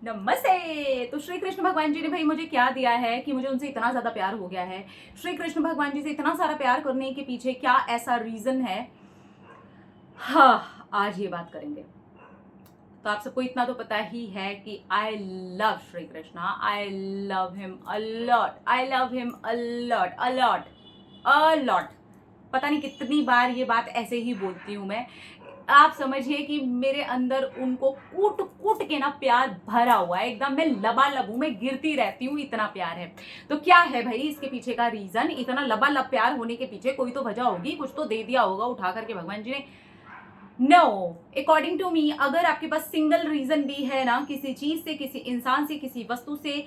नमस्ते। तो श्री कृष्ण भगवान जी ने भाई मुझे क्या दिया है कि मुझे उनसे इतना ज्यादा प्यार हो गया है। श्री कृष्ण भगवान जी से इतना सारा प्यार करने के पीछे क्या ऐसा रीजन है, हाँ आज ये बात करेंगे। तो आप सबको इतना तो पता ही है कि I love Shri Krishna, I love him a lot, I love him a lot a lot a lot. पता नहीं कितनी बार ये बात ऐसे ही बोलती हूँ मैं। आप समझिए कि मेरे अंदर उनको कूट कूट के ना प्यार भरा हुआ है, एकदम मैं लबालब हूं, मैं गिरती रहती हूँ, इतना प्यार है। तो क्या है भाई इसके पीछे का रीजन? इतना लबालब प्यार होने के पीछे कोई तो वजह होगी, कुछ तो दे दिया होगा उठा करके भगवान जी ने। नो, अकॉर्डिंग टू मी, अगर आपके पास सिंगल रीजन भी है ना किसी चीज से, किसी इंसान से, किसी वस्तु से,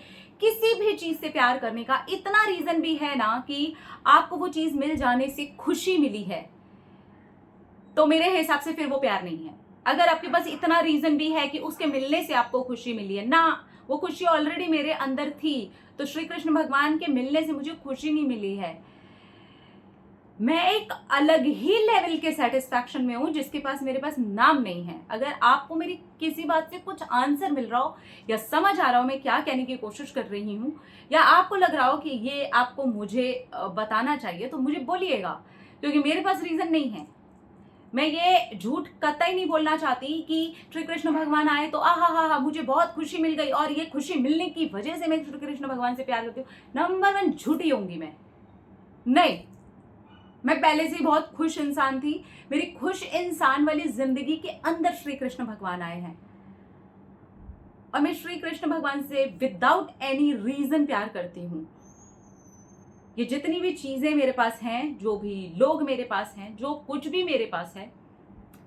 किसी भी चीज से प्यार करने का, इतना रीजन भी है ना कि आपको वो चीज मिल जाने से खुशी मिली है, तो मेरे हिसाब से फिर वो प्यार नहीं है। अगर आपके पास इतना रीजन भी है कि उसके मिलने से आपको खुशी मिली है ना, वो खुशी ऑलरेडी मेरे अंदर थी, तो श्री कृष्ण भगवान के मिलने से मुझे खुशी नहीं मिली है। मैं एक अलग ही लेवल के सेटिस्फैक्शन में हूं जिसके पास मेरे पास नाम नहीं है। अगर आपको मेरी किसी बात से कुछ आंसर मिल रहा हो या समझ आ रहा हो मैं क्या कहने की कोशिश कर रही हूं, या आपको लग रहा हो कि ये आपको मुझे बताना चाहिए, तो मुझे बोलिएगा, क्योंकि मेरे पास रीजन नहीं है। मैं ये झूठ कतई नहीं बोलना चाहती कि श्री कृष्ण भगवान आए तो आहा हा हा मुझे बहुत खुशी मिल गई और ये खुशी मिलने की वजह से मैं श्री कृष्ण भगवान से प्यार करती हूँ। नंबर 1 झूठी होंगी मैं। नहीं, मैं पहले से ही बहुत खुश इंसान थी। मेरी खुश इंसान वाली जिंदगी के अंदर श्री कृष्ण भगवान आए हैं और मैं श्री कृष्ण भगवान से विदाउट एनी रीजन प्यार करती हूँ। ये जितनी भी चीजें मेरे पास हैं, जो भी लोग मेरे पास हैं, जो कुछ भी मेरे पास है,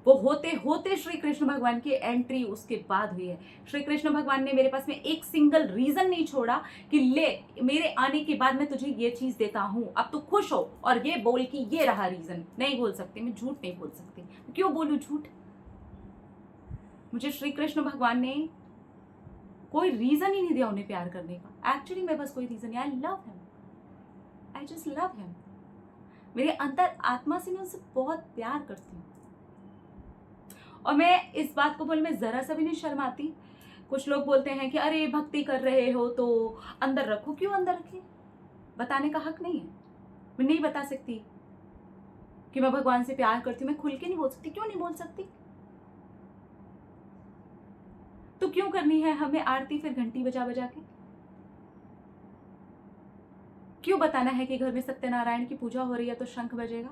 वो होते होते श्री कृष्ण भगवान की एंट्री उसके बाद हुई है। श्री कृष्ण भगवान ने मेरे पास में एक सिंगल रीजन नहीं छोड़ा कि ले मेरे आने के बाद मैं तुझे ये चीज देता हूं, अब तू खुश हो, और ये बोल कि ये रहा रीजन। नहीं बोल सकती, मैं झूठ नहीं बोल सकती। क्यों बोलूं झूठ? मुझे श्री कृष्ण भगवान ने कोई रीजन ही नहीं दिया उन्हें प्यार करने का। एक्चुअली मेरे पास कोई रीजन नहीं। आई love him, I just love him. मेरे अंतर आत्मा से मैं उनसे बहुत प्यार करती हूँ और मैं इस बात को बोलने में जरा सा भी नहीं शर्माती। कुछ लोग बोलते हैं कि अरे भक्ति कर रहे हो तो अंदर रखो। क्यों अंदर रखे? बताने का हक नहीं है। मैं नहीं बता सकती कि मैं भगवान से प्यार करती हूँ। मैं खुल के नहीं बोल सकती। क्यों नहीं बोल सकती? तो क्यों करनी है हमें आरती फिर घंटी बजा बजा के? क्यों बताना है कि घर में सत्यनारायण की पूजा हो रही है तो शंख बजेगा?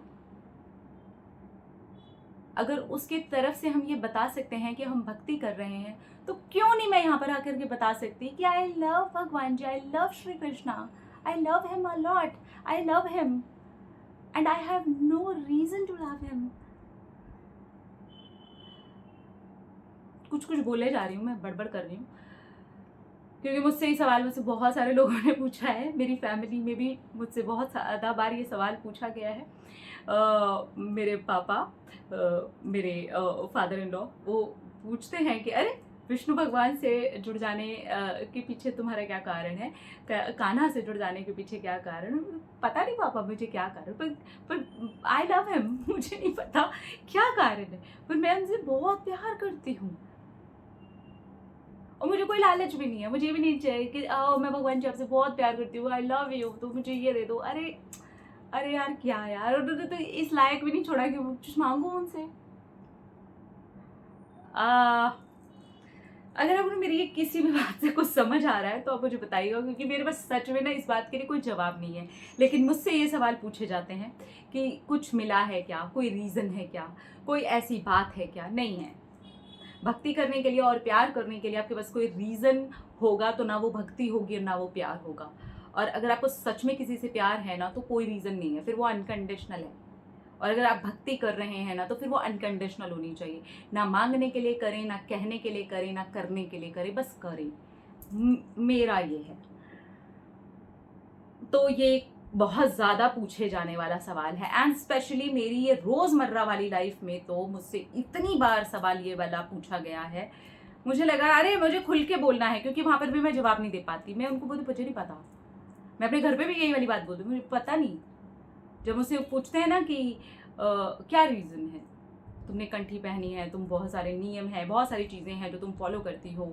अगर उसके तरफ से हम ये बता सकते हैं कि हम भक्ति कर रहे हैं, तो क्यों नहीं मैं यहाँ पर आकर के बता सकती कि आई लव भगवान ji, I love Shri Krishna, I love him a lot, I love him and I have no reason to love him. कुछ कुछ बोले जा रही हूँ, मैं बड़बड़ कर रही हूँ, क्योंकि मुझसे ये सवाल मुझसे बहुत सारे लोगों ने पूछा है। मेरी फैमिली में भी मुझसे बहुत ज़्यादा बार ये सवाल पूछा गया है। मेरे पापा, मेरे फादर इन लॉ, वो पूछते हैं कि अरे विष्णु भगवान से जुड़ जाने के पीछे तुम्हारा क्या कारण है, कान्हा से जुड़ जाने के पीछे क्या कारण? पता नहीं पापा मुझे क्या कारण, पर आई लव हिम। मुझे नहीं पता क्या कारण है, पर मैं उनसे बहुत प्यार करती हूँ और मुझे कोई लालच भी नहीं है। मुझे भी नहीं चाहिए कि मैं भगवान जी आपसे बहुत प्यार करती हूँ, आई लव यू, तो मुझे ये दे दो। अरे अरे यार क्या यार, तो इस लायक भी नहीं छोड़ा कि कुछ मांगू उनसे। अगर आपको मेरी ये किसी भी बात से कुछ समझ आ रहा है तो आप मुझे बताइएगा, क्योंकि मेरे पास सच में ना इस बात के लिए कोई जवाब नहीं है। लेकिन मुझसे ये सवाल पूछे जाते हैं कि कुछ मिला है क्या, कोई रीज़न है क्या, कोई ऐसी बात है क्या? नहीं है। भक्ति करने के लिए और प्यार करने के लिए आपके पास कोई रीज़न होगा तो ना वो भक्ति होगी और ना वो प्यार होगा। और अगर आपको सच में किसी से प्यार है ना, तो कोई रीज़न नहीं है, फिर वो अनकंडीशनल है। और अगर आप भक्ति कर रहे हैं ना, तो फिर वो अनकंडीशनल होनी चाहिए। ना मांगने के लिए करें, ना कहने के लिए करें, ना करने के लिए करें, बस करें। मेरा ये है। तो ये बहुत ज़्यादा पूछे जाने वाला सवाल है, एंड स्पेशली मेरी ये रोज़मर्रा वाली लाइफ में तो मुझसे इतनी बार सवाल ये वाला पूछा गया है। मुझे लगा अरे मुझे खुल के बोलना है, क्योंकि वहाँ पर भी मैं जवाब नहीं दे पाती। मैं उनको बोलती मुझे नहीं पता। मैं अपने घर पे भी यही वाली बात बोलती हूँ, मुझे पता नहीं। जब मुझसे पूछते हैं ना कि क्या रीज़न है, तुमने कंठी पहनी है, तुम बहुत सारे नियम हैं, बहुत सारी चीज़ें हैं जो तुम फॉलो करती हो,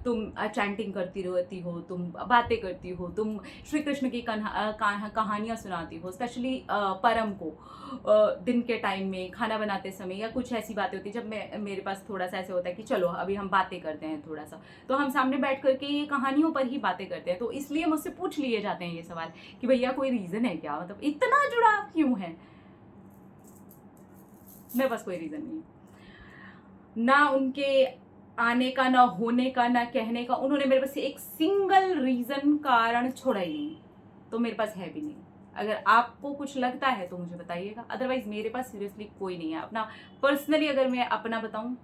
तुम चैंटिंग करती रहती हो, तुम बातें करती हो, तुम श्री कृष्ण की कहानियाँ सुनाती हो, स्पेशली परम को दिन के टाइम में खाना बनाते समय, या कुछ ऐसी बातें होती है जब मेरे पास थोड़ा सा ऐसे होता है कि चलो अभी हम बातें करते हैं थोड़ा सा, तो हम सामने बैठ करके ये कहानियों पर ही बातें करते हैं। तो इसलिए मुझसे पूछ लिए जाते हैं ये सवाल कि भैया कोई रीज़न है क्या, मतलब इतना जुड़ाव क्यों है। मेरे पास कोई रीज़न नहीं है, ना उनके आने का, ना होने का, ना कहने का। उन्होंने मेरे पास से एक सिंगल रीज़न, कारण छोड़ा ही नहीं, तो मेरे पास है भी नहीं। अगर आपको कुछ लगता है तो मुझे बताइएगा, अदरवाइज मेरे पास सीरियसली कोई नहीं है। अपना पर्सनली अगर मैं अपना बताऊं,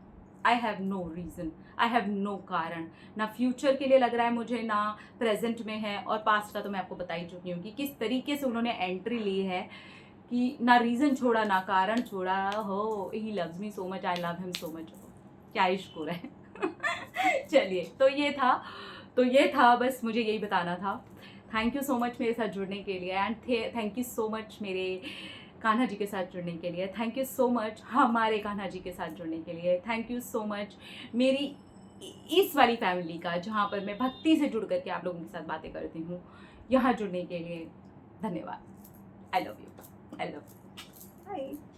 I have no reason, I have no कारण। ना फ्यूचर के लिए लग रहा है मुझे, ना प्रेजेंट में है, और पास्ट का तो मैं आपको बता ही चुकी हूँ कि किस तरीके से उन्होंने एंट्री ली है, कि ना रीज़न छोड़ा, ना कारण छोड़ा। हो, he loves me so much, I love him so much. क्या इश्क हो रहा है। चलिए, तो ये था बस मुझे यही बताना था। थैंक यू सो मच मेरे साथ जुड़ने के लिए, and thank you so much मेरे कान्हा जी के साथ जुड़ने के लिए। थैंक यू सो मच हमारे कान्हा जी के साथ जुड़ने के लिए। थैंक यू सो मच मेरी इस वाली फैमिली का, जहाँ पर मैं भक्ति से जुड़ करके आप लोगों के साथ बातें करती हूँ, यहाँ जुड़ने के लिए धन्यवाद। I love you, I love you. Bye.